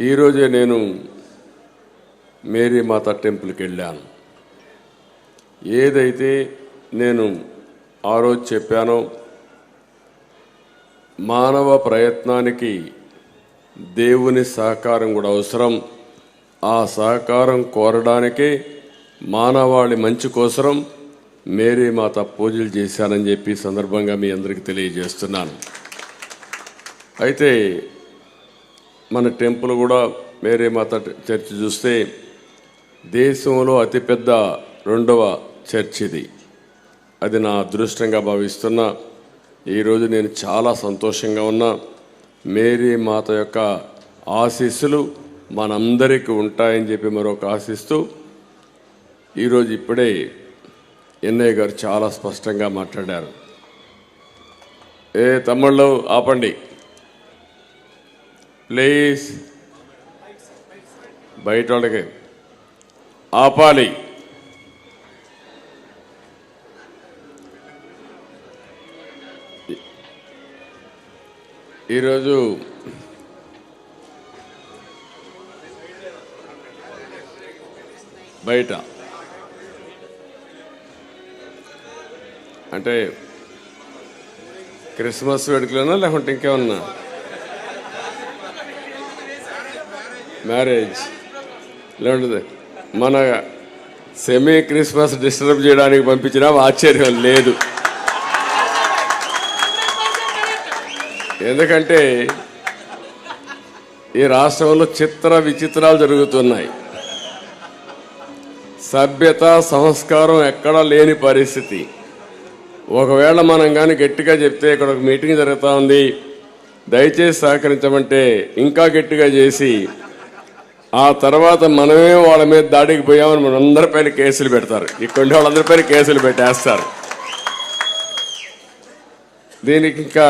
ఈరోజే నేను మేరీ మాత టెంపుల్కి వెళ్ళాను. ఏదైతే నేను ఆ రోజు చెప్పానో, మానవ ప్రయత్నానికి దేవుని సహకారం కూడా అవసరం. ఆ సహకారం కోరడానికే మానవాళి మంచి కోసం మేరీ మాత పూజలు చేశానని చెప్పి సందర్భంగా మీ అందరికీ తెలియజేస్తున్నాను. అయితే మన టెంపుల్ కూడా మేరీ మాత చర్చ్ చూస్తే దేశంలో అతిపెద్ద 2వ చర్చ్ ఇది. అది నా అదృష్టంగా భావిస్తున్నా. ఈరోజు నేను చాలా సంతోషంగా ఉన్నా. మేరీ మాత యొక్క ఆశీస్సులు మనందరికీ ఉంటాయని చెప్పి మరొక ఆశిస్తూ, ఈరోజు ఇప్పుడే ఎన్ఐ గారు చాలా స్పష్టంగా మాట్లాడారు. తమ్ముళ్ళు ఆపండి ప్లీజ్, బయట వాళ్ళకి ఆపాలి. ఈరోజు బయట అంటే క్రిస్మస్ వేడుకలోనా లేకుంటే ఇంకేమన్నా మ్యారేజ్ లేదంటే మన సెమీ క్రిస్మస్ డిస్టర్బ్ చేయడానికి పంపించినా ఆశ్చర్యం లేదు. ఎందుకంటే ఈ రాష్ట్రంలో చిత్ర విచిత్రాలు జరుగుతున్నాయి. సభ్యత సంస్కారం ఎక్కడా లేని పరిస్థితి. ఒకవేళ మనం కానీ గట్టిగా చెప్తే ఇక్కడ ఒక మీటింగ్ జరుగుతూ ఉంది, దయచేసి సహకరించమంటే ఇంకా గట్టిగా చేసి ఆ తర్వాత మనమే వాళ్ళ మీద దాడికి పోయామని మనందరిపైన కేసులు పెడతారు. ఇక్కడ వాళ్ళందరిపైన కేసులు పెట్టేస్తారు. దీనికి ఇంకా